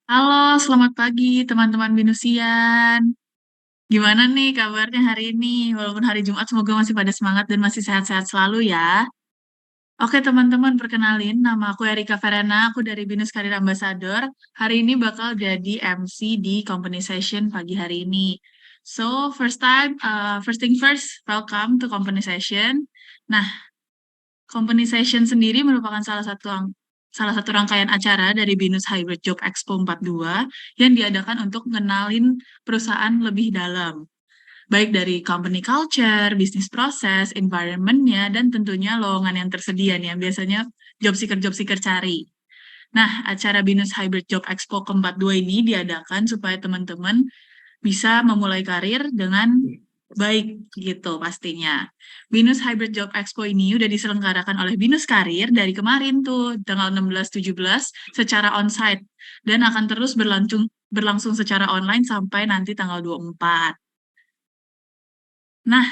Halo, selamat pagi teman-teman Binusian. Gimana nih kabarnya hari ini? Walaupun hari Jumat, semoga masih pada semangat dan masih sehat-sehat selalu ya. Oke teman-teman, perkenalin nama aku Erika Verena, aku dari Binus Career Ambassador. Hari ini bakal jadi MC di Company Session pagi hari ini. So, first thing first, welcome to Company Session. Nah, Company Session sendiri merupakan salah satu rangkaian acara dari Binus Hybrid Job Expo 42 yang diadakan untuk mengenalin perusahaan lebih dalam, baik dari company culture, bisnis proses, environment-nya, dan tentunya lowongan yang tersedia nih yang biasanya job seeker cari. Nah, acara Binus Hybrid Job Expo ke-42 ini diadakan supaya teman-teman bisa memulai karir dengan baik gitu pastinya. Binus Hybrid Job Expo ini udah diselenggarakan oleh Binus Karir dari kemarin tuh tanggal 16-17 secara onsite dan akan terus berlangsung secara online sampai nanti tanggal 24. Nah,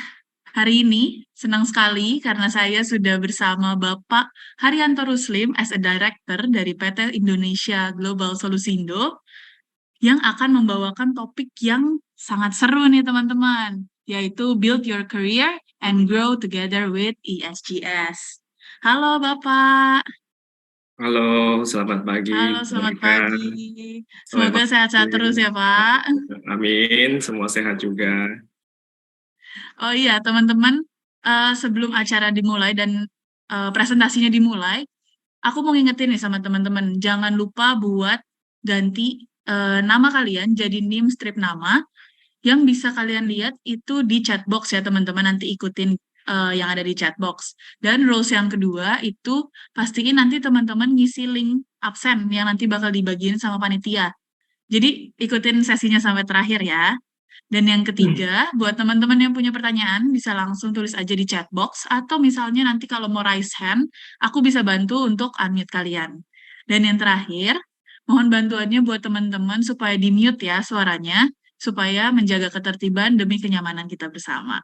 hari ini senang sekali karena saya sudah bersama Bapak Haryanto Ruslim as a Director dari PT Indonesia Global Solusindo yang akan membawakan topik yang sangat seru nih teman-teman, yaitu Build Your Career and Grow Together with ESGS. Halo Bapak. Halo, selamat pagi, Halo, selamat Erika. pagi. Semoga Selamat sehat-sehat terus ya, pagi. Pak. Amin, semua sehat juga. Oh iya, teman-teman, sebelum acara dimulai dan presentasinya dimulai, aku mau ngingetin nih sama teman-teman, jangan lupa buat ganti nama kalian jadi name strip nama yang bisa kalian lihat itu di chatbox ya teman-teman, nanti ikutin yang ada di chatbox. Dan rules yang kedua itu pastiin nanti teman-teman ngisi link absen yang nanti bakal dibagiin sama panitia. Jadi ikutin sesinya sampai terakhir ya. Dan yang ketiga, buat teman-teman yang punya pertanyaan, bisa langsung tulis aja di chatbox, atau misalnya nanti kalau mau raise hand, aku bisa bantu untuk unmute kalian. Dan yang terakhir, mohon bantuannya buat teman-teman supaya di-mute ya suaranya, supaya menjaga ketertiban demi kenyamanan kita bersama.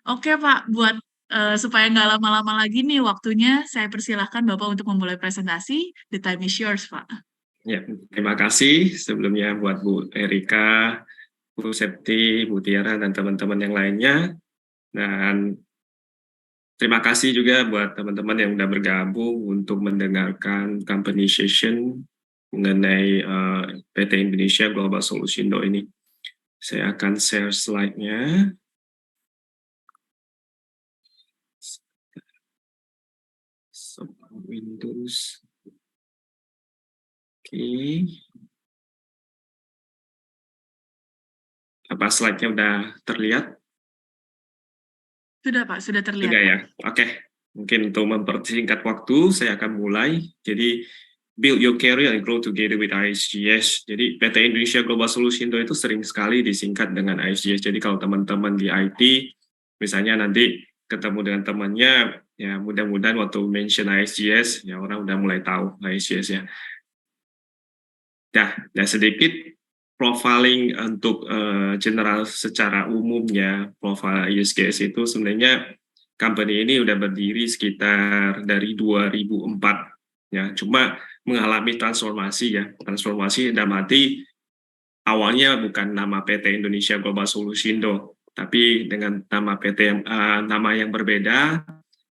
Oke Pak, supaya nggak lama-lama lagi nih waktunya, saya persilahkan Bapak untuk memulai presentasi. The time is yours, Pak. Ya, terima kasih sebelumnya buat Bu Erika, Bu Septi, Bu Tiara, dan teman-teman yang lainnya. Dan terima kasih juga buat teman-teman yang sudah bergabung untuk mendengarkan company session mengenai PT Indonesia Global Solusindo ini. Saya akan share slide-nya. Windows. Oke. Apa slide-nya udah terlihat? Sudah Pak, sudah terlihat Sudah Pak. ya? Oke. Mungkin untuk mempersingkat waktu, saya akan mulai. Jadi, build your career and grow together with ISGS. Jadi, PT Indonesia Global Solution itu sering sekali disingkat dengan ISGS. Jadi, kalau teman-teman di IT, misalnya nanti ketemu dengan temannya, ya mudah-mudahan waktu mention ISGS, ya orang udah mulai tahu ISGS ya. Nah, dan sedikit profiling untuk general secara umumnya, profil ISGS itu sebenarnya company ini udah berdiri sekitar dari 2004 ya, cuma mengalami transformasi ya. Transformasi dalam arti awalnya bukan nama PT Indonesia Global Solusindo, tapi dengan nama PT nama yang berbeda.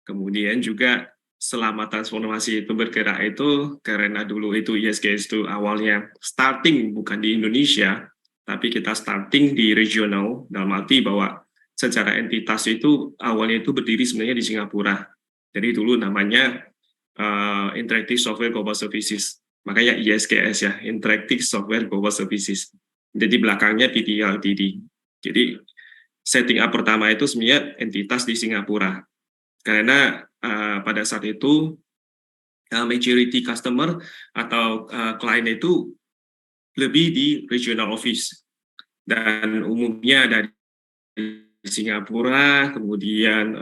Kemudian juga selama transformasi itu bergerak itu karena dulu itu ISGS itu awalnya starting bukan di Indonesia, tapi kita starting di regional, dalam arti bahwa secara entitas itu awalnya itu berdiri sebenarnya di Singapura. Jadi dulu namanya Interactive Software Global Services, makanya ISGS ya, Interactive Software Global Services. Jadi belakangnya PT Ltd. Jadi setting up pertama itu sebenarnya entitas di Singapura. Karena pada saat itu majority customer atau klien itu lebih di regional office dan umumnya dari Singapura, kemudian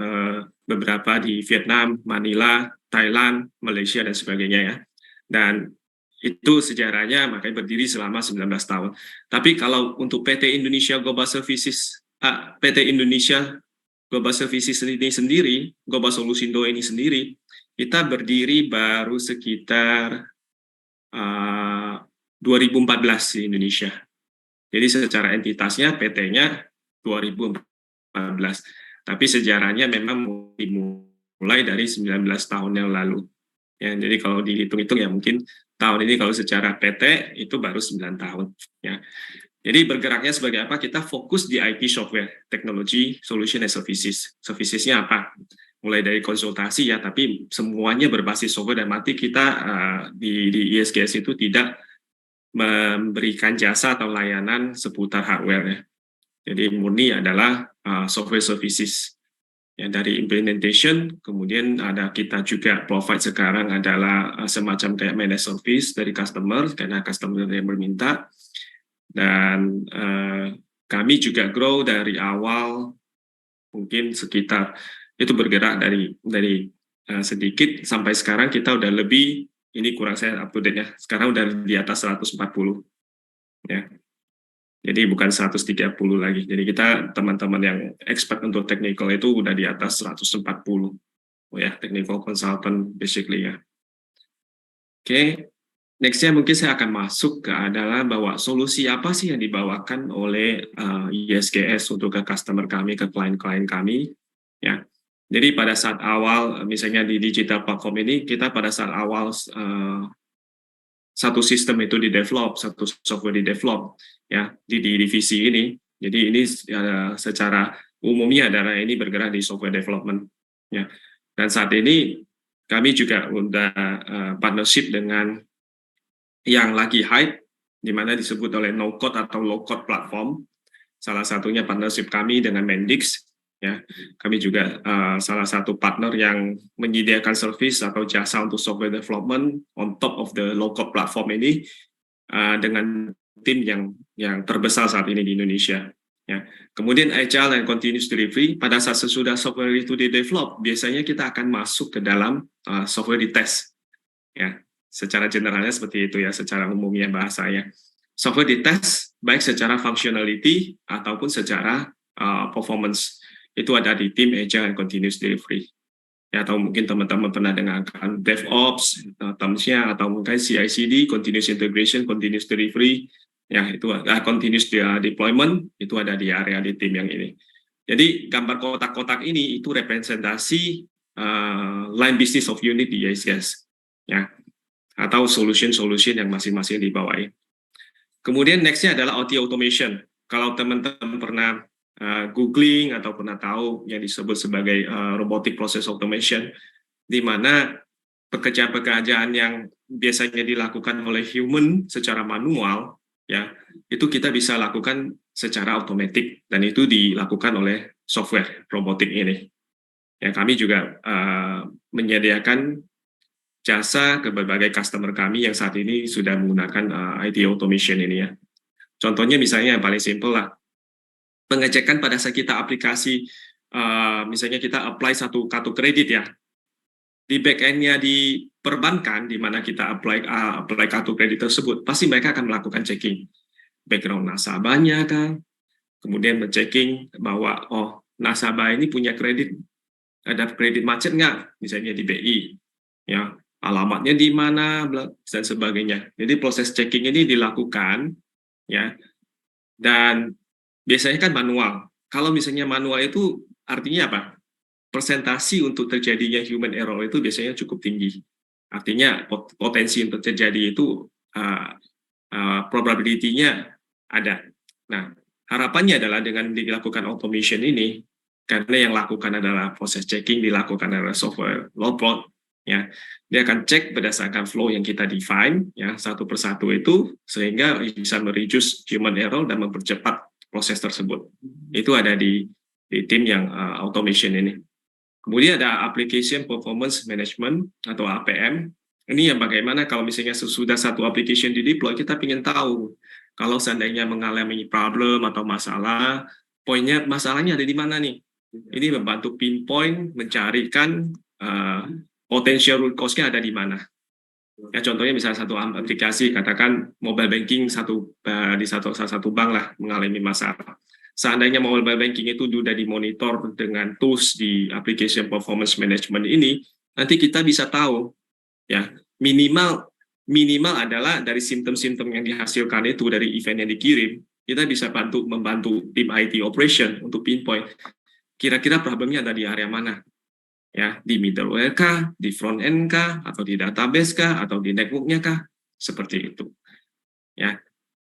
beberapa di Vietnam, Manila, Thailand, Malaysia dan sebagainya ya. Dan itu sejarahnya makanya berdiri selama 19 tahun. Tapi kalau untuk PT Indonesia Global Services, PT Indonesia Global Services ini sendiri, Global Solusindo ini sendiri, kita berdiri baru sekitar 2014 di Indonesia. Jadi secara entitasnya PT-nya 2014. Tapi sejarahnya memang dimulai dari 19 tahun yang lalu. Ya, jadi kalau dihitung-hitung ya mungkin tahun ini kalau secara PT itu baru 9 tahun. Ya. Jadi bergeraknya sebagai apa? Kita fokus di IT software, technology, solution, and services. Servicesnya apa? Mulai dari konsultasi ya, tapi semuanya berbasis software dan mati kita di ISGS itu tidak memberikan jasa atau layanan seputar hardware ya. Jadi murni adalah software services. Ya, dari implementation, kemudian ada kita juga provide sekarang adalah semacam kayak managed service dari customer, karena customer yang berminta. Dan kami juga grow dari awal, mungkin sekitar, itu bergerak dari sedikit, sampai sekarang kita udah lebih, ini kurang saya up to date-nya, sekarang udah di atas 140. Ya. Jadi bukan 130 lagi. Jadi kita teman-teman yang expert untuk technical itu udah di atas 140. Oh ya, technical consultant basically ya. Oke, nextnya mungkin saya akan masuk ke adalah bahwa solusi apa sih yang dibawakan oleh ISGS untuk ke customer kami, ke klien-klien kami. Ya, jadi pada saat awal, misalnya di digital platform ini, kita pada saat awal satu sistem itu di-develop, satu software di-develop, ya di divisi ini. Jadi ini secara umumnya adalah ini bergerak di software development. Ya. Dan saat ini kami juga sudah partnership dengan yang lagi hype, di mana disebut oleh no-code atau low-code platform. Salah satunya partnership kami dengan Mendix. Ya, kami juga salah satu partner yang menyediakan service atau jasa untuk software development on top of the low-code platform ini dengan tim yang terbesar saat ini di Indonesia. Ya. Kemudian agile and continuous delivery, pada saat sesudah software itu di-develop, biasanya kita akan masuk ke dalam software di-test. Ya, secara generalnya seperti itu ya, secara umumnya bahasanya. Software di-test baik secara functionality ataupun secara performance. Itu ada di tim Agile and Continuous Delivery. Ya, atau mungkin teman-teman pernah dengarkan DevOps, terms-nya, atau mungkin CI/CD, Continuous Integration, Continuous Delivery, ya itu Continuous Deployment, itu ada di area di tim yang ini. Jadi gambar kotak-kotak ini itu representasi line business of unit di ISGS, ya, atau solution-solution yang masing-masing dibawahi. Kemudian next-nya adalah OT automation. Kalau teman-teman pernah googling atau pernah tahu yang disebut sebagai robotic process automation, di mana pekerjaan-pekerjaan yang biasanya dilakukan oleh human secara manual, ya itu kita bisa lakukan secara otomatis, dan itu dilakukan oleh software robotik ini. Ya, kami juga menyediakan jasa ke berbagai customer kami yang saat ini sudah menggunakan IT automation ini ya. Contohnya misalnya yang paling simple lah, pengecekan pada saat kita aplikasi, misalnya kita apply satu kartu kredit ya, di back-end-nya di perbankan, di mana kita apply kartu kredit tersebut, pasti mereka akan melakukan checking background nasabahnya kan, kemudian men-checking bahwa oh nasabah ini punya kredit, ada kredit macet nggak, misalnya di BI, ya alamatnya di mana dan sebagainya. Jadi proses checking ini dilakukan, ya, dan biasanya kan manual. Kalau misalnya manual itu artinya apa? Persentasi untuk terjadinya human error itu biasanya cukup tinggi. Artinya potensi untuk terjadi itu probability-nya ada. Nah, harapannya adalah dengan dilakukan automation ini, karena yang lakukan adalah proses checking dilakukan adalah software low-code, ya, dia akan cek berdasarkan flow yang kita define, ya, satu persatu itu, sehingga bisa mereduce human error dan mempercepat proses tersebut. Itu ada di tim yang automation ini. Kemudian ada application performance management atau APM. Ini yang bagaimana kalau misalnya sesudah satu application di deploy, kita ingin tahu kalau seandainya mengalami problem atau masalah, masalahnya ada di mana nih? Ini membantu pinpoint, mencarikan potential root cause-nya ada di mana. Ya, contohnya misalnya satu aplikasi, katakan mobile banking di salah satu bank lah mengalami masalah. Seandainya mobile banking itu sudah dimonitor dengan tools di application performance management ini, nanti kita bisa tahu ya minimal minimal adalah dari simptom-simptom yang dihasilkan itu dari event yang dikirim, kita bisa membantu tim IT operation untuk pinpoint kira-kira problemnya ada di area mana, ya, di middleware kah, di front end kah, atau di database kah, atau di networknya kah, seperti itu, ya.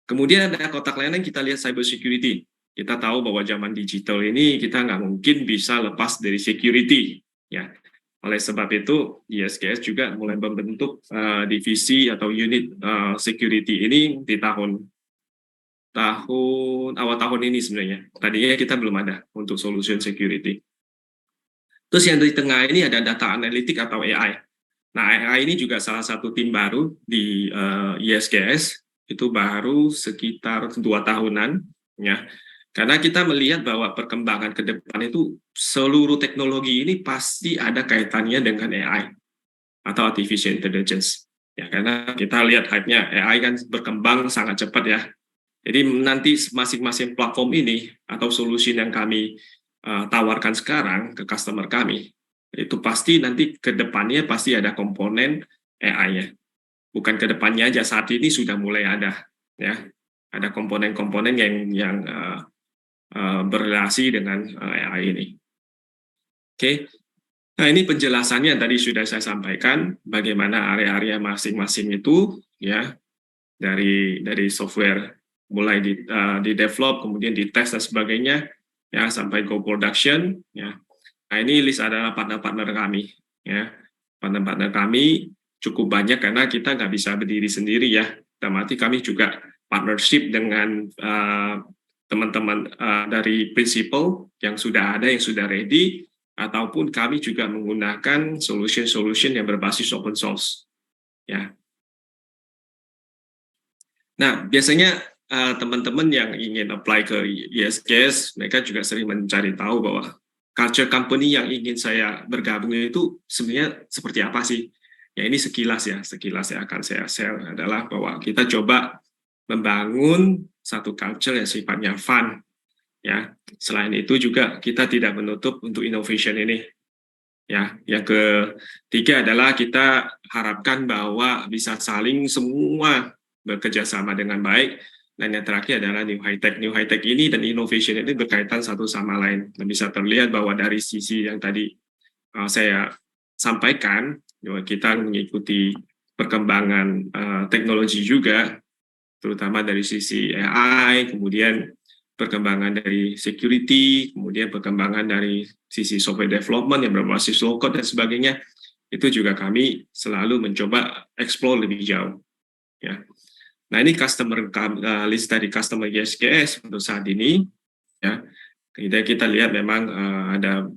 Kemudian ada kotak lain yang kita lihat cyber security. Kita tahu bahwa zaman digital ini kita nggak mungkin bisa lepas dari security, ya. Oleh sebab itu, ISGS juga mulai membentuk divisi atau unit security ini di awal tahun ini sebenarnya. Tadinya kita belum ada untuk solution security. Terus yang di tengah ini ada data analytic atau AI. Nah, AI ini juga salah satu tim baru di ISGS, itu baru sekitar 2 tahunan, ya. Karena kita melihat bahwa perkembangan ke depan itu seluruh teknologi ini pasti ada kaitannya dengan AI atau artificial intelligence. Ya, karena kita lihat hype-nya AI kan berkembang sangat cepat ya. Jadi nanti masing-masing platform ini atau solusi yang kami tawarkan sekarang ke customer kami, itu pasti nanti ke depannya pasti ada komponen AI-nya. Bukan ke depannya aja, saat ini sudah mulai ada, ya. Ada komponen-komponen yang berrelasi dengan AI ini. Oke. Nah, ini penjelasannya tadi sudah saya sampaikan bagaimana area-area masing-masing itu, ya, dari software mulai di develop, kemudian di test dan sebagainya, ya, sampai go production, ya. Nah, ini list adalah partner-partner kami, ya. Partner-partner kami cukup banyak karena kita nggak bisa berdiri sendiri ya. Berarti kami juga partnership dengan teman-teman dari principal yang sudah ada, yang sudah ready, ataupun kami juga menggunakan solution-solution yang berbasis open source, ya. Nah, biasanya teman-teman yang ingin apply ke ISGS, mereka juga sering mencari tahu bahwa culture company yang ingin saya bergabung itu sebenarnya seperti apa sih? Ya, ini sekilas yang akan saya share adalah bahwa kita coba membangun satu culture yang sifatnya fun, ya. Selain itu juga kita tidak menutup untuk innovation ini, ya. Yang ketiga adalah kita harapkan bahwa bisa saling semua bekerja sama dengan baik. Dan yang terakhir adalah new high tech. New high tech ini dan innovation ini berkaitan satu sama lain. Dan bisa terlihat bahwa dari sisi yang tadi saya sampaikan, kita mengikuti perkembangan teknologi juga, terutama dari sisi AI, kemudian perkembangan dari security, kemudian perkembangan dari sisi software development yang berbasis low code dan sebagainya, itu juga kami selalu mencoba explore lebih jauh, ya. Nah, ini customer list dari customer ISGS untuk saat ini, ya. Kemudian kita lihat memang ada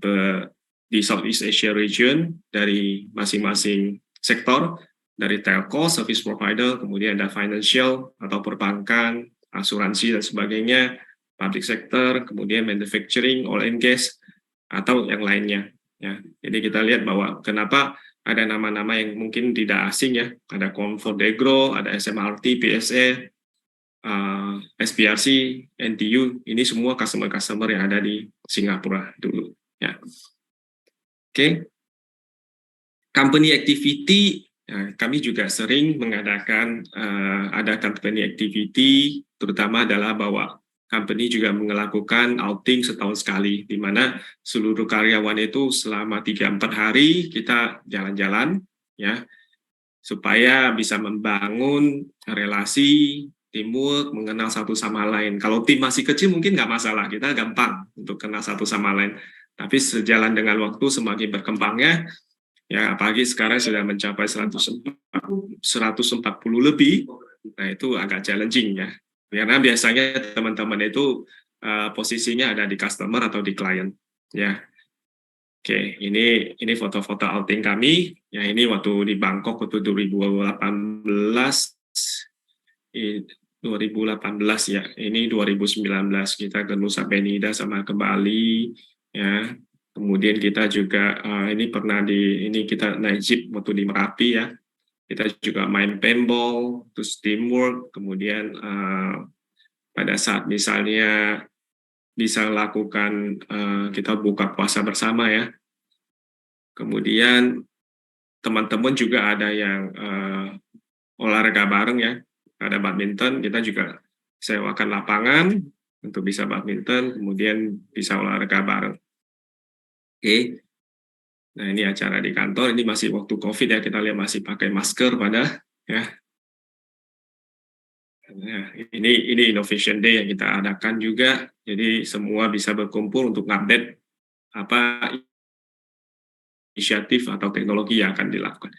di Southeast Asia region dari masing-masing sektor, dari telco, service provider, kemudian ada financial atau perbankan, asuransi dan sebagainya, public sector, kemudian manufacturing, oil and gas, atau yang lainnya, ya. Jadi kita lihat bahwa kenapa ada nama-nama yang mungkin tidak asing ya, ada Comfort-Degro, ada SMRT, PSA, SPRC, NTU, ini semua customer-customer yang ada di Singapura dulu, ya. Oke. Company activity, ya, kami juga sering mengadakan ada company activity, terutama adalah bahwa company juga melakukan outing setahun sekali, di mana seluruh karyawan itu selama 3-4 hari kita jalan-jalan, ya, supaya bisa membangun relasi, teamwork, mengenal satu sama lain. Kalau tim masih kecil mungkin nggak masalah, kita gampang untuk kenal satu sama lain. Tapi sejalan dengan waktu semakin berkembangnya, ya apalagi sekarang sudah mencapai 140 lebih, nah itu agak challenging ya. Karena biasanya teman-teman itu posisinya ada di customer atau di klien, ya. Oke, ini foto-foto outing kami, ya ini waktu di Bangkok waktu 2018 ya, ini 2019 kita ke Nusa Penida sama ke Bali, ya. Kemudian kita juga ini pernah ini kita naik jeep waktu di Merapi ya. Kita juga main paintball, terus teamwork, kemudian pada saat misalnya bisa lakukan kita buka puasa bersama ya. Kemudian teman-teman juga ada yang olahraga bareng ya. Ada badminton, kita juga sewakan lapangan untuk bisa badminton, kemudian bisa olahraga bareng. Oke. Nah, ini acara di kantor, ini masih waktu COVID ya, kita lihat masih pakai masker pada ya. Nah, ini Innovation Day yang kita adakan juga. Jadi semua bisa berkumpul untuk update apa inisiatif atau teknologi yang akan dilakukan.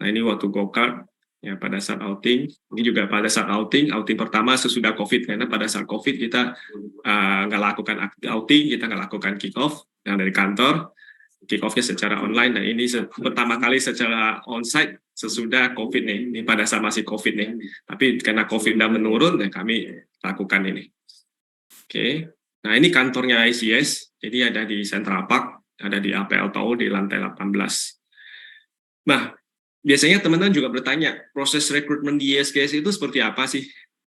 Nah, ini waktu go-kart ya pada saat outing. Ini juga pada saat outing pertama sesudah COVID, karena pada saat COVID kita nggak lakukan outing, kita nggak lakukan kick-off yang dari kantor, kick-off-nya secara online, dan ini pertama kali secara onsite sesudah COVID nih, ini pada saat masih COVID nih. Tapi karena COVID udah menurun, ya kami lakukan ini. Oke, nah ini kantornya ICS, jadi ada di Central Park, ada di APL Tower di lantai 18. Nah, biasanya teman-teman juga bertanya, proses rekrutmen di ISGS itu seperti apa sih?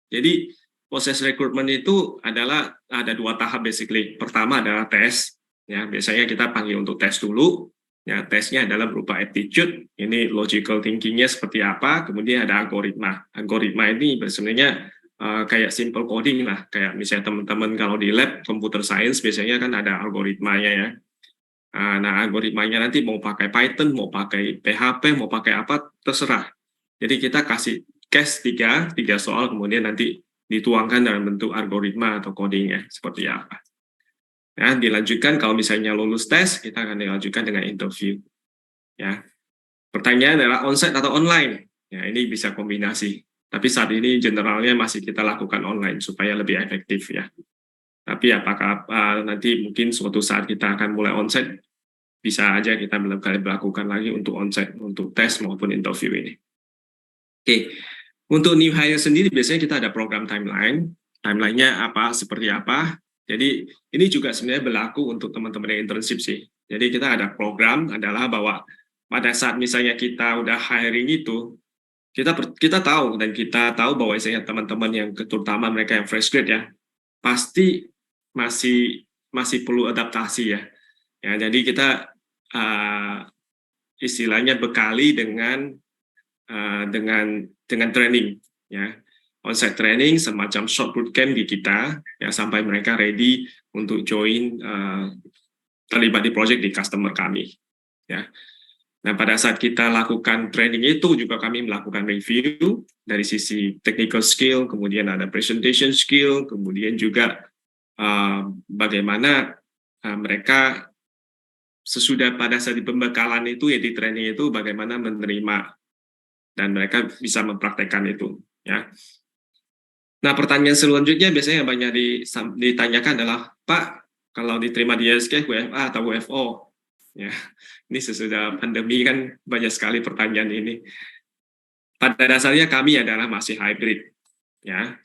Jadi, proses rekrutmen itu adalah ada 2 tahap basically. Pertama adalah tes, ya biasanya kita panggil untuk tes dulu. Ya, tesnya adalah berupa aptitude, ini logical thinking-nya seperti apa, kemudian ada algoritma. Algoritma ini sebenarnya kayak simple coding lah, kayak misalnya teman-teman kalau di lab computer science biasanya kan ada algoritmanya ya. Nah, algoritmanya nanti mau pakai Python, mau pakai PHP, mau pakai apa, terserah. Jadi kita kasih case 3 soal, kemudian nanti dituangkan dalam bentuk algoritma atau codingnya, seperti apa. Nah, dilanjutkan kalau misalnya lulus tes, kita akan dilanjutkan dengan interview. Ya. Pertanyaan adalah onsite atau online. Ya, ini bisa kombinasi. Tapi saat ini generalnya masih kita lakukan online, supaya lebih efektif ya. Tapi apakah nanti mungkin suatu saat kita akan mulai onsite, bisa aja kita melakukan lagi untuk onsite, untuk tes maupun interview ini. Oke, untuk new hire sendiri biasanya kita ada program timeline. Timeline-nya apa, seperti apa. Jadi ini juga sebenarnya berlaku untuk teman-teman yang internship sih. Jadi kita ada program adalah bahwa pada saat misalnya kita udah hiring itu, kita tahu dan kita tahu bahwa misalnya teman-teman yang terutama mereka yang fresh grade ya, pasti masih perlu adaptasi ya. Ya, jadi kita istilahnya bekali dengan training ya, onsite training semacam short bootcamp di kita ya, sampai mereka ready untuk join terlibat di project di customer kami ya. Nah, pada saat kita lakukan training itu juga kami melakukan review dari sisi technical skill, kemudian ada presentation skill, kemudian juga bagaimana mereka sesudah pada saat di pembekalan itu ya, di training itu bagaimana menerima dan mereka bisa mempraktekkan itu ya. Nah, pertanyaan selanjutnya biasanya yang banyak ditanyakan adalah, Pak, kalau diterima di ISG WFA atau WFO ya. Ini sesudah pandemi kan banyak sekali pertanyaan ini. Pada dasarnya kami adalah masih hybrid ya.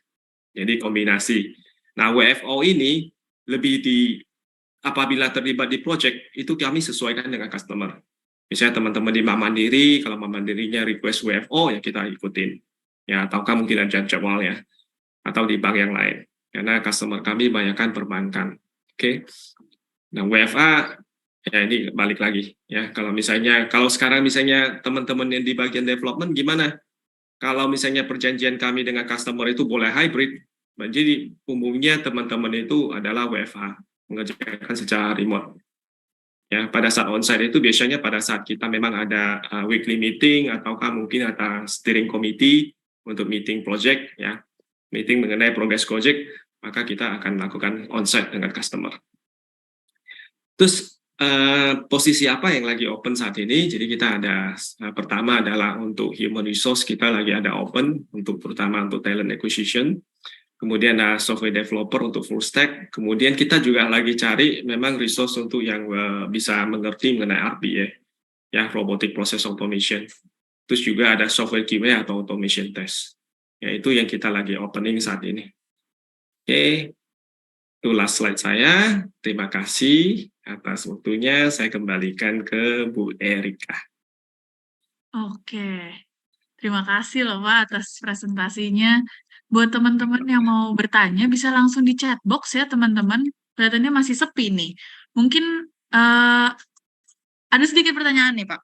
Jadi kombinasi. Nah, WFO ini lebih apabila terlibat di project, itu kami sesuaikan dengan customer. Misalnya teman-teman di Bank Mandiri, kalau Bank Mandirinya request WFO, ya kita ikutin. Ya, ataukah mungkin ada jadwal ya, atau di bank yang lain. Karena customer kami banyakkan perbankan. Oke. Nah, WFA, ya ini balik lagi. Ya, kalau sekarang misalnya teman-teman yang di bagian development, gimana? Kalau misalnya perjanjian kami dengan customer itu boleh hybrid, jadi umumnya teman-teman itu adalah WFA, mengerjakan secara remote. Ya, pada saat onsite itu biasanya pada saat kita memang ada weekly meeting ataukah mungkin ada steering committee untuk meeting project ya, meeting mengenai progress project, maka kita akan melakukan onsite dengan customer. Terus posisi apa yang lagi open saat ini? Jadi kita ada pertama adalah untuk human resource, kita lagi ada open untuk terutama untuk talent acquisition. Kemudian ada software developer untuk full stack. Kemudian kita juga lagi cari memang resource untuk yang bisa mengerti mengenai RPA, ya, robotic process automation. Terus juga ada software QA atau automation test. Ya, itu yang kita lagi opening saat ini. Oke, itu last slide saya. Terima kasih atas waktunya. Saya kembalikan ke Bu Erika. Oke, terima kasih loh Pak atas presentasinya. Buat teman-teman yang mau bertanya, bisa langsung di chat box ya teman-teman. Kelihatannya masih sepi nih. Mungkin ada sedikit pertanyaan nih Pak.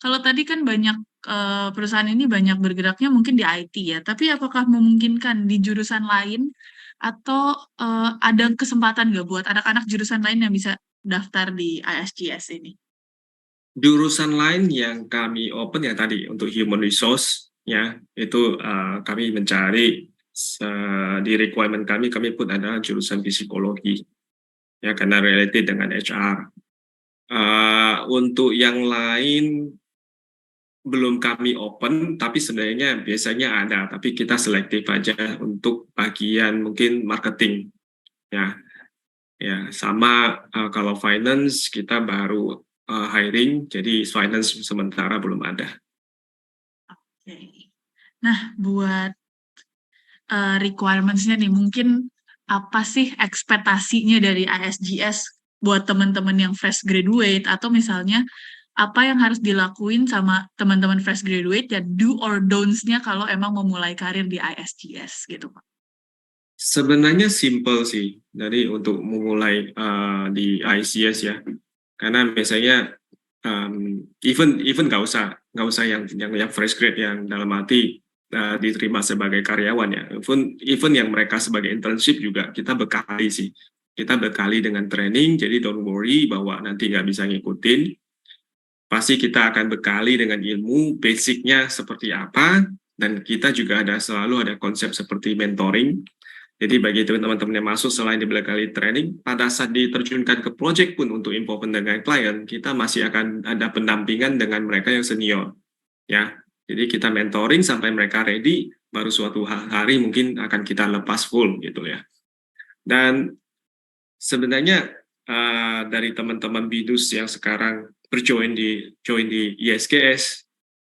Kalau tadi kan banyak perusahaan ini banyak bergeraknya mungkin di IT ya, tapi apakah memungkinkan di jurusan lain atau ada kesempatan nggak buat anak-anak jurusan lain yang bisa daftar di ISGS ini? Jurusan lain yang kami open ya tadi untuk human resource ya itu kami mencari di requirement kami pun ada jurusan psikologi ya karena related dengan HR. Untuk yang lain belum kami open, tapi sebenarnya biasanya ada, tapi kita selektif aja untuk bagian mungkin marketing ya. Ya, sama kalau finance kita baru hiring, jadi finance sementara belum ada. Oke. Nah, buat requirements-nya nih, mungkin apa sih ekspektasinya dari ISGS buat teman-teman yang fresh graduate atau misalnya apa yang harus dilakuin sama teman-teman fresh graduate ya do or don'ts-nya kalau emang mau mulai karir di ISGS gitu Pak. Sebenarnya simple sih dari untuk memulai di ICS ya, karena biasanya even nggak usah yang fresh grade yang dalam arti diterima sebagai karyawan ya, even yang mereka sebagai internship juga kita bekali sih, kita bekali dengan training, jadi don't worry bahwa nanti nggak bisa ngikutin, pasti kita akan bekali dengan ilmu basicnya seperti apa, dan kita juga selalu ada konsep seperti mentoring. Jadi bagi teman-teman yang masuk selain dibekali training, pada saat diterjunkan ke project pun untuk involvement dengan klien, kita masih akan ada pendampingan dengan mereka yang senior. Ya, jadi kita mentoring sampai mereka ready, baru suatu hari mungkin akan kita lepas full gitu ya. Dan sebenarnya dari teman-teman BINUS yang sekarang join di ISGS,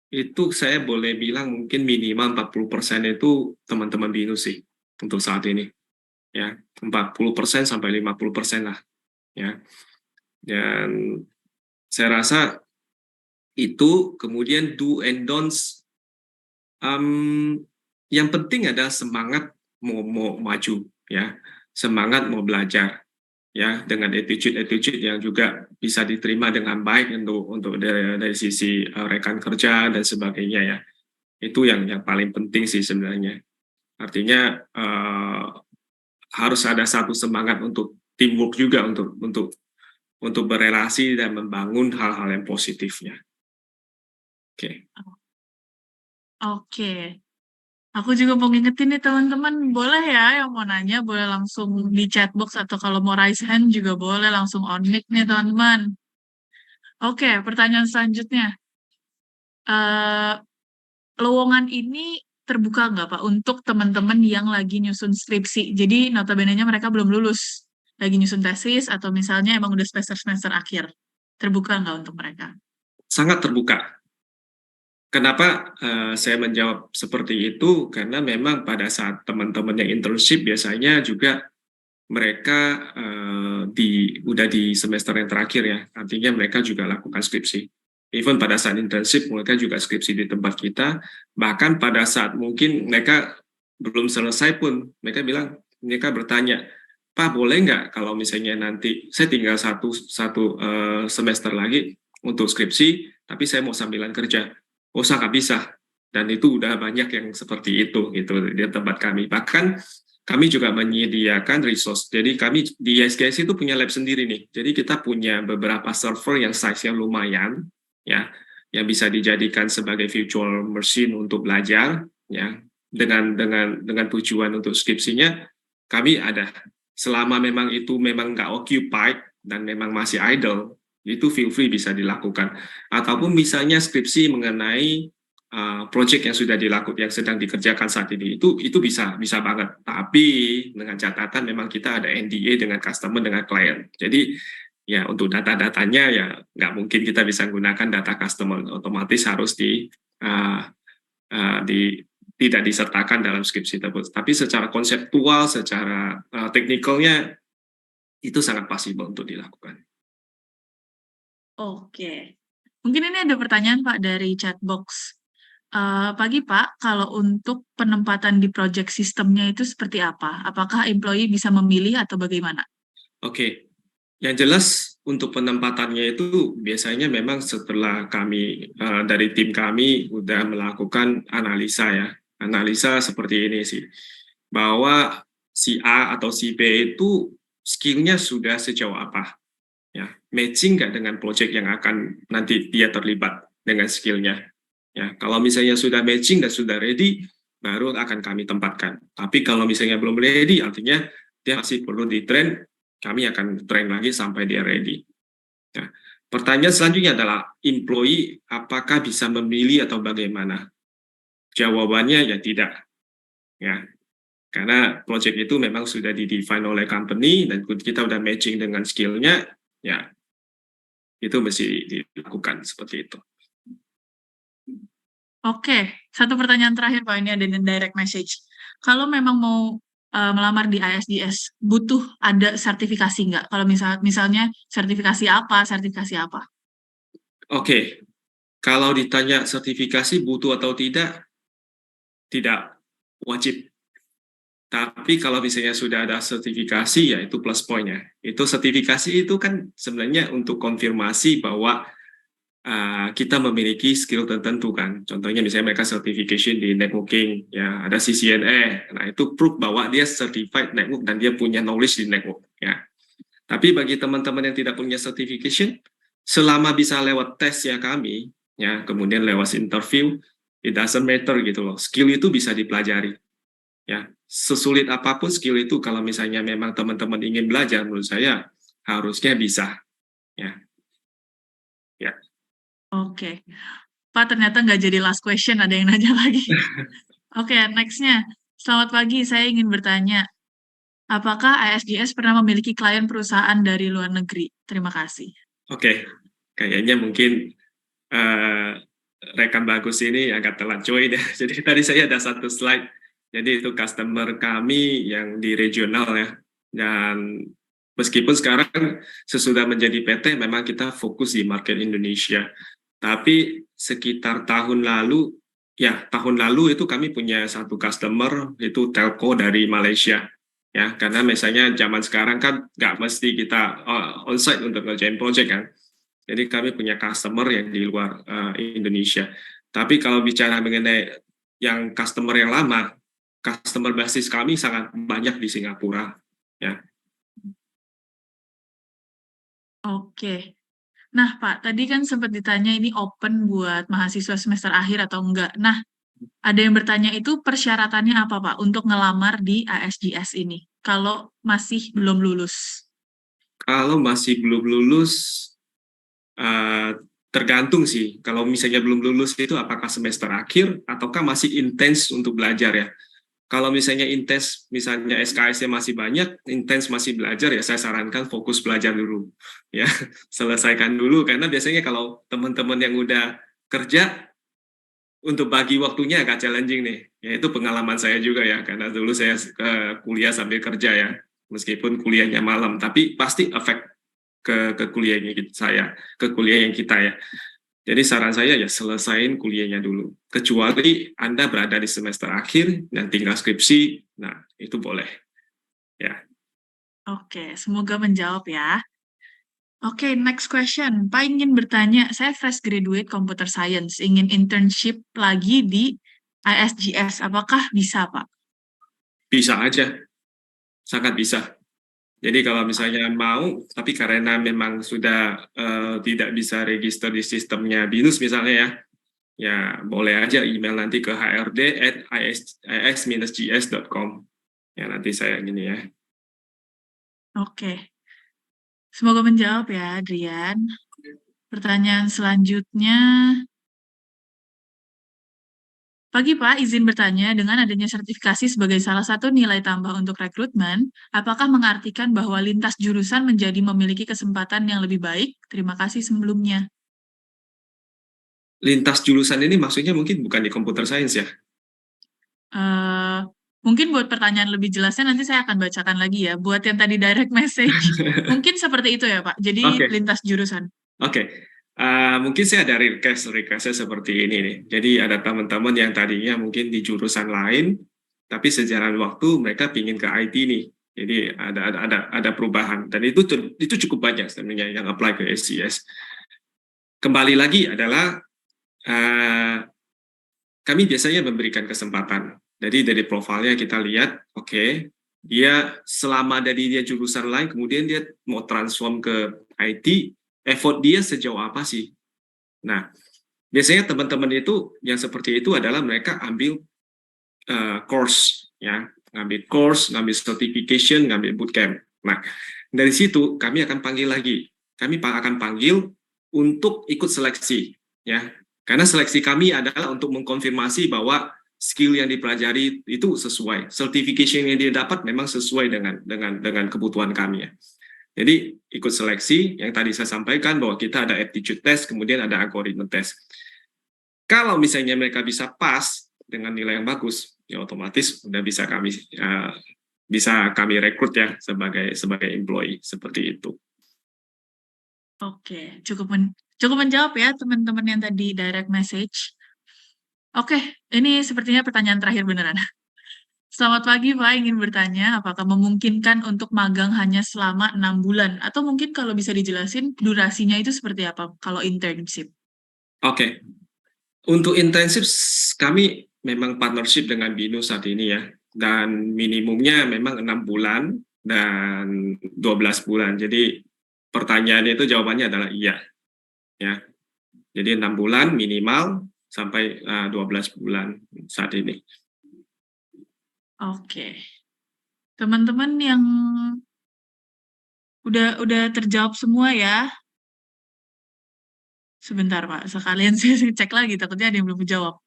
itu saya boleh bilang mungkin minimal 40% itu teman-teman BINUS sih untuk saat ini. Ya, 40% sampai 50% lah. Ya. Dan saya rasa itu kemudian do and don'ts. Yang penting adalah semangat mau maju ya, semangat mau belajar ya, dengan attitude yang juga bisa diterima dengan baik untuk dari sisi rekan kerja dan sebagainya ya. Itu yang paling penting sih sebenarnya. Artinya harus ada satu semangat untuk teamwork juga untuk berelasi dan membangun hal-hal yang positifnya. Oke. Oke. Aku juga mau ngingetin nih teman-teman, boleh ya yang mau nanya, boleh langsung di chatbox atau kalau mau raise hand juga boleh langsung on mic nih teman-teman. Oke, pertanyaan selanjutnya. Eh, Lowongan ini terbuka nggak Pak untuk teman-teman yang lagi nyusun skripsi? Jadi notabene-nya mereka belum lulus, lagi nyusun tesis atau misalnya emang udah semester-semester akhir. Terbuka nggak untuk mereka? Sangat terbuka. Kenapa saya menjawab seperti itu? Karena memang pada saat teman-teman yang internship biasanya juga mereka udah di semester yang terakhir ya, artinya mereka juga lakukan skripsi. Even pada saat internship mereka juga skripsi di tempat kita, bahkan pada saat mungkin mereka belum selesai pun mereka bertanya, Pak boleh nggak kalau misalnya nanti saya tinggal satu semester lagi untuk skripsi, tapi saya mau sambilan kerja. Oh sangat bisa, dan itu udah banyak yang seperti itu gitu di tempat kami. Bahkan kami juga menyediakan resource. Jadi kami di ISGS itu punya lab sendiri nih. Jadi kita punya beberapa server yang size-nya lumayan, ya, yang bisa dijadikan sebagai virtual machine untuk belajar, ya, dengan tujuan untuk skripsinya. Kami ada. Selama memang itu memang nggak occupied dan memang masih idle, itu feel free bisa dilakukan. Ataupun misalnya skripsi mengenai project yang sudah dilakukan, yang sedang dikerjakan saat ini, itu bisa banget. Tapi dengan catatan memang kita ada NDA dengan customer, dengan klien. Jadi ya untuk data-datanya ya nggak mungkin kita bisa gunakan data customer, otomatis harus tidak disertakan dalam skripsi tersebut. Tapi secara konseptual, secara teknikalnya itu sangat possible untuk dilakukan. Oke. Mungkin ini ada pertanyaan Pak dari chatbox. Pagi Pak, kalau untuk penempatan di project sistemnya itu seperti apa? Apakah employee bisa memilih atau bagaimana? Oke, yang jelas untuk penempatannya itu biasanya memang setelah kami dari tim kami udah melakukan analisa ya. Analisa seperti ini sih. Bahwa si A atau si B itu skillnya sudah sejauh apa. Ya, matching nggak dengan project yang akan nanti dia terlibat dengan skillnya. Ya, kalau misalnya sudah matching dan sudah ready, baru akan kami tempatkan. Tapi kalau misalnya belum ready, artinya dia masih perlu di-train, kami akan train lagi sampai dia ready. Ya. Pertanyaan selanjutnya adalah, employee apakah bisa memilih atau bagaimana? Jawabannya ya tidak. Ya, karena project itu memang sudah di-define oleh company dan kita udah matching dengan skill-nya, ya itu mesti dilakukan seperti itu. Oke, satu pertanyaan terakhir Pak, ini ada di direct message. Kalau memang mau melamar di ISGS, butuh ada sertifikasi nggak? Kalau misalnya sertifikasi apa? Oke, kalau ditanya sertifikasi butuh atau tidak wajib. Tapi kalau misalnya sudah ada sertifikasi, ya itu plus poinnya. Itu sertifikasi itu kan sebenarnya untuk konfirmasi bahwa kita memiliki skill tertentu kan. Contohnya misalnya mereka certification di networking, ya ada CCNA. Nah itu proof bahwa dia certified network dan dia punya knowledge di network. Ya. Tapi bagi teman-teman yang tidak punya certification, selama bisa lewat tes ya kami, ya kemudian lewat interview, it doesn't matter gitu loh. Skill itu bisa dipelajari. Ya, sesulit apapun skill itu kalau misalnya memang teman-teman ingin belajar, menurut saya harusnya bisa. Ya, ya. Oke, Pak ternyata nggak jadi last question, ada yang nanya lagi. Oke, nextnya. Selamat pagi, saya ingin bertanya, apakah ISGS pernah memiliki klien perusahaan dari luar negeri? Terima kasih. Oke, kayaknya mungkin uh, rekan bagus ini agak telat join ya. Jadi tadi saya ada satu slide. Jadi itu customer kami yang di regional ya. Dan meskipun sekarang sesudah menjadi PT, memang kita fokus di market Indonesia. Tapi sekitar tahun lalu itu kami punya satu customer, itu telco dari Malaysia. Ya, karena misalnya zaman sekarang kan nggak mesti kita onsite untuk ngerjain project kan. Jadi kami punya customer yang di luar Indonesia. Tapi kalau bicara mengenai yang customer yang lama, customer basis kami sangat banyak di Singapura. Ya. Oke. Nah, Pak, tadi kan sempat ditanya ini open buat mahasiswa semester akhir atau enggak. Nah, ada yang bertanya itu persyaratannya apa, Pak, untuk ngelamar di ASGS ini? Kalau masih belum lulus. Kalau masih belum lulus, uh, tergantung sih. Kalau misalnya belum lulus itu apakah semester akhir ataukah masih intens untuk belajar ya. Kalau misalnya intens, misalnya SKS-nya masih banyak, intens masih belajar, ya saya sarankan fokus belajar dulu. Ya, selesaikan dulu, karena biasanya kalau teman-teman yang udah kerja, untuk bagi waktunya agak challenging nih. Ya, itu pengalaman saya juga ya, karena dulu saya kuliah sambil kerja ya, meskipun kuliahnya malam, tapi pasti efek ke kuliahnya ke kuliah yang kita ya. Jadi saran saya ya selesain kuliahnya dulu. Kecuali Anda berada di semester akhir dan tinggal skripsi, nah itu boleh. Ya. Oke, semoga menjawab ya. Oke, next question. Pak ingin bertanya, saya fresh graduate computer science, ingin internship lagi di ISGS. Apakah bisa, Pak? Bisa aja, sangat bisa. Jadi kalau misalnya mau, tapi karena memang sudah tidak bisa register di sistemnya BINUS misalnya ya, ya boleh aja email nanti ke hrd@is-gs.com. Ya nanti saya gini ya. Oke, semoga menjawab ya, Adrian. Pertanyaan selanjutnya, pagi Pak, izin bertanya, dengan adanya sertifikasi sebagai salah satu nilai tambah untuk rekrutmen, apakah mengartikan bahwa lintas jurusan menjadi memiliki kesempatan yang lebih baik? Terima kasih sebelumnya. Lintas jurusan ini maksudnya mungkin bukan di computer science ya. Eh, mungkin buat pertanyaan lebih jelasnya nanti saya akan bacakan lagi ya. Buat yang tadi direct message, mungkin seperti itu ya Pak. Jadi Oke. lintas jurusan. Oke, mungkin saya ada requestnya seperti ini nih. Jadi ada teman-teman yang tadinya mungkin di jurusan lain, tapi sejalan waktu mereka pingin ke IT nih. Jadi ada perubahan dan itu cukup banyak sebenarnya yang apply ke SGS. Kembali lagi adalah kami biasanya memberikan kesempatan. Jadi dari profilnya kita lihat, oke, dia selama dari dia jurusan lain, kemudian dia mau transform ke IT, effort dia sejauh apa sih? Nah, biasanya teman-teman itu yang seperti itu adalah mereka ambil course, ya, ngambil course, ngambil certification, ngambil bootcamp. Nah, dari situ kami akan panggil lagi. Kami akan panggil untuk ikut seleksi, ya. Karena seleksi kami adalah untuk mengkonfirmasi bahwa skill yang dipelajari itu sesuai, certification yang dia dapat memang sesuai dengan kebutuhan kami, ya. Jadi ikut seleksi yang tadi saya sampaikan bahwa kita ada aptitude test, kemudian ada algoritma test. Kalau misalnya mereka bisa pas dengan nilai yang bagus, ya otomatis udah bisa kami rekrut ya sebagai employee seperti itu. Oke, cukup menjawab ya teman-teman yang tadi direct message. Oke, ini sepertinya pertanyaan terakhir beneran. Selamat pagi Pak, ingin bertanya apakah memungkinkan untuk magang hanya selama 6 bulan? Atau mungkin kalau bisa dijelasin durasinya itu seperti apa kalau internship? Oke, untuk internship kami memang partnership dengan BINUS saat ini ya, dan minimumnya memang 6 bulan dan 12 bulan. Jadi pertanyaannya itu jawabannya adalah iya, ya. Jadi 6 bulan minimal sampai 12 bulan saat ini. Oke. Teman-teman yang udah terjawab semua ya. Sebentar Pak, sekalian saya cek lagi takutnya ada yang belum menjawab.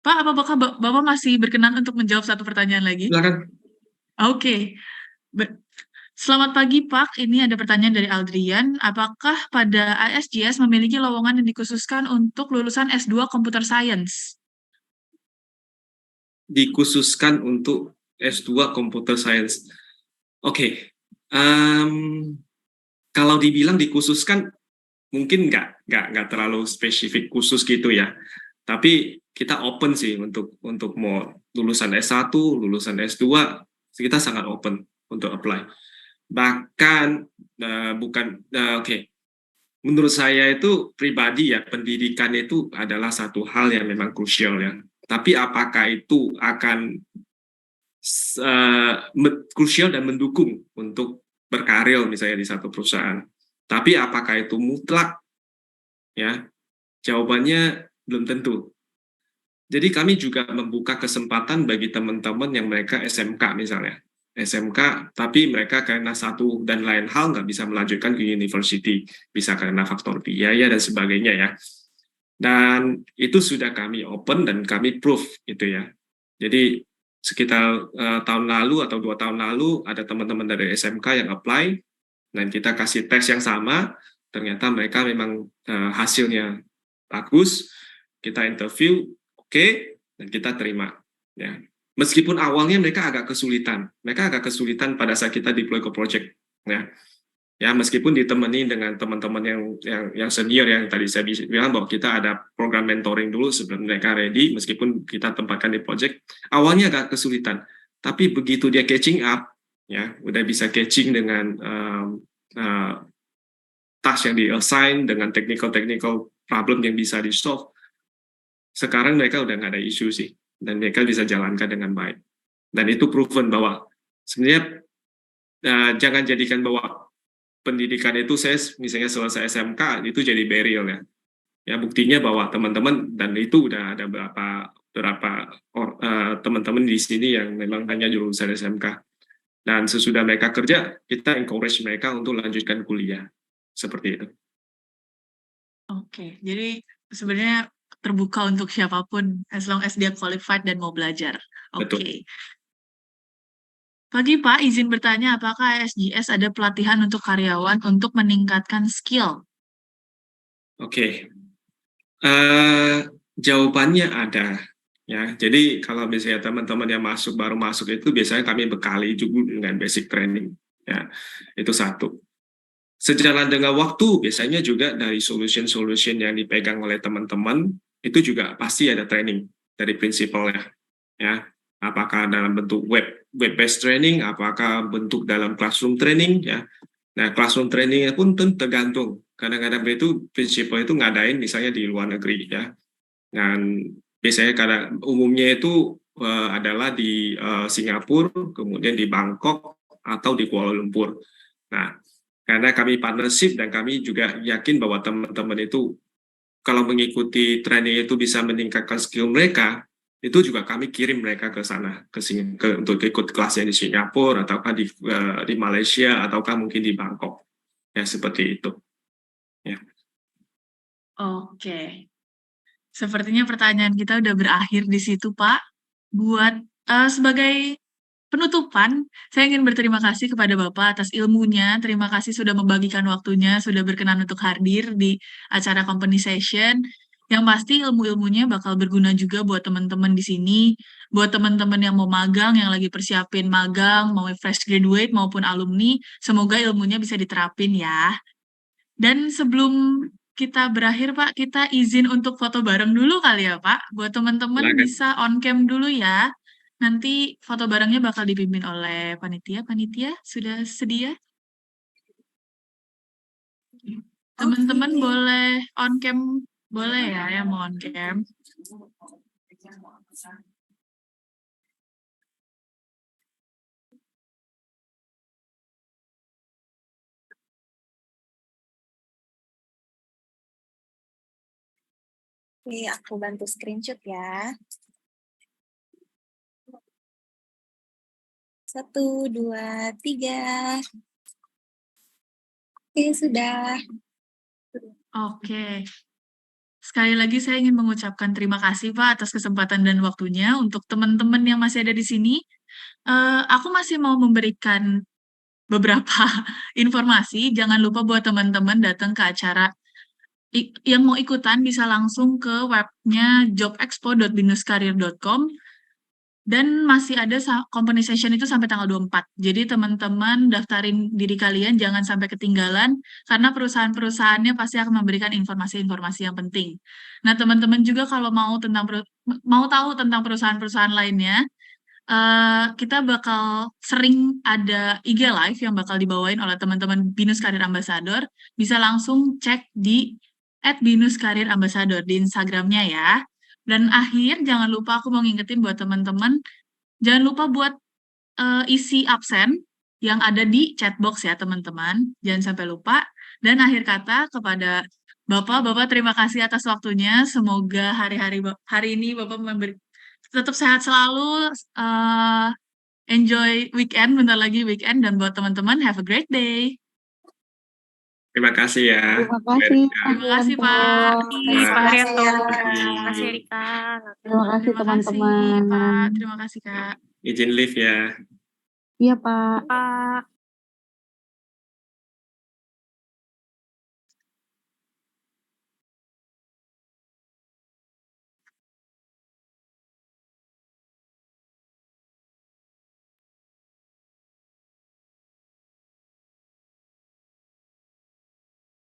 Pak, apakah Bapak masih berkenan untuk menjawab satu pertanyaan lagi? Silakan. Oke. Selamat pagi Pak, ini ada pertanyaan dari Aldrian. Apakah pada ISGS memiliki lowongan yang dikhususkan untuk lulusan S2 Computer Science? Dikhususkan untuk S2 Computer Science. Oke, kalau dibilang dikhususkan mungkin nggak terlalu spesifik khusus gitu ya. Tapi kita open sih untuk mau lulusan S1, lulusan S2, kita sangat open untuk apply. Bahkan oke. Menurut saya itu pribadi ya, pendidikan itu adalah satu hal yang memang krusial ya. Tapi apakah itu akan krusial dan mendukung untuk berkarir misalnya di satu perusahaan. Tapi apakah itu mutlak? Ya, jawabannya belum tentu. Jadi kami juga membuka kesempatan bagi teman-teman yang mereka SMK misalnya. SMK, tapi mereka karena satu dan lain hal nggak bisa melanjutkan ke university. Bisa karena faktor biaya dan sebagainya ya. Dan itu sudah kami open dan kami proof gitu ya. Jadi sekitar tahun lalu atau 2 tahun lalu ada teman-teman dari SMK yang apply dan kita kasih tes yang sama, ternyata mereka memang hasilnya bagus, kita interview, oke, dan kita terima. Ya. Meskipun awalnya mereka agak kesulitan pada saat kita deploy ke project. Ya, meskipun ditemani dengan teman-teman yang senior yang tadi saya bilang bahwa kita ada program mentoring dulu sebelum mereka ready, meskipun kita tempatkan di project, awalnya agak kesulitan. Tapi begitu dia catching up, ya, udah bisa catching dengan task yang di-assign, dengan technical problem yang bisa di-solve, sekarang mereka udah nggak ada isu sih, dan mereka bisa jalankan dengan baik. Dan itu proven bahwa sebenarnya jangan jadikan bahwa pendidikan itu saya misalnya selesai SMK itu jadi barrier ya. Ya buktinya bahwa teman-teman dan itu udah ada beberapa teman-teman di sini yang memang hanya jurusan SMK. Dan sesudah mereka kerja, kita encourage mereka untuk lanjutkan kuliah. Seperti itu. Oke, jadi sebenarnya terbuka untuk siapapun as long as dia qualified dan mau belajar. Oke. Pagi Pak, izin bertanya apakah ISGS ada pelatihan untuk karyawan untuk meningkatkan skill? Oke. Jawabannya ada. Ya, jadi kalau misalnya teman-teman yang baru masuk itu biasanya kami bekali juga dengan basic training. Ya, itu satu. Sejalan dengan waktu, biasanya juga dari solution-solution yang dipegang oleh teman-teman, itu juga pasti ada training dari prinsipalnya. Ya. apakah dalam bentuk web-based training, apakah bentuk dalam classroom training ya. Nah, classroom training pun tergantung. Kadang-kadang itu prinsipal itu ngadain misalnya di luar negeri ya. Dan biasanya umumnya itu adalah di Singapura, kemudian di Bangkok atau di Kuala Lumpur. Nah, karena kami partnership dan kami juga yakin bahwa teman-teman itu kalau mengikuti training itu bisa meningkatkan skill mereka, itu juga kami kirim mereka ke sana untuk ikut kelasnya di Singapura ataukah di Malaysia ataukah mungkin di Bangkok ya, seperti itu ya. Oke, sepertinya pertanyaan kita udah berakhir di situ, Pak. Buat sebagai penutupan, saya ingin berterima kasih kepada Bapak atas ilmunya. Terima kasih sudah membagikan waktunya, sudah berkenan untuk hadir di acara Company Session. Yang pasti ilmu-ilmunya bakal berguna juga buat teman-teman di sini, buat teman-teman yang mau magang, yang lagi persiapin magang, mau fresh graduate maupun alumni, semoga ilmunya bisa diterapin ya. Dan sebelum kita berakhir, Pak, kita izin untuk foto bareng dulu kali ya, Pak. Buat teman-teman Silakan. bisa on cam dulu ya. Nanti foto barengnya bakal dipimpin oleh panitia. Panitia sudah sedia? Teman-teman boleh on cam, boleh ya yang mau on cam. Oke, aku bantu screenshot ya. 1, 2, 3. Oke, sudah. Oke. Sekali lagi saya ingin mengucapkan terima kasih Pak atas kesempatan dan waktunya. Untuk teman-teman yang masih ada di sini, aku masih mau memberikan beberapa informasi. Jangan lupa buat teman-teman datang ke acara yang mau ikutan bisa langsung ke webnya jobexpo.binuskarir.com dan masih ada company session itu sampai tanggal 24. Jadi teman-teman daftarin diri kalian jangan sampai ketinggalan karena perusahaan-perusahaannya pasti akan memberikan informasi-informasi yang penting. Nah, teman-teman juga kalau mau tahu tentang perusahaan-perusahaan lainnya, kita bakal sering ada IG Live yang bakal dibawain oleh teman-teman Binus Karir Ambassador. Bisa langsung cek di @binuscareerambassador di Instagramnya ya. Dan akhir, jangan lupa aku mau ngingetin buat teman-teman, jangan lupa buat isi absen yang ada di chatbox ya teman-teman. Jangan sampai lupa. Dan akhir kata kepada Bapak, terima kasih atas waktunya. Semoga hari ini Bapak tetap sehat selalu, enjoy weekend, bentar lagi weekend, dan buat teman-teman, have a great day. Terima kasih ya. Terima kasih, Terima kasih, Pak. Terima Haryanto. kasih. Terima kasih, Erika. Terima Terima kasih, kasih, teman-teman. Pak. Terima kasih, Kak. Izin live ya. Iya, Pak. Pak.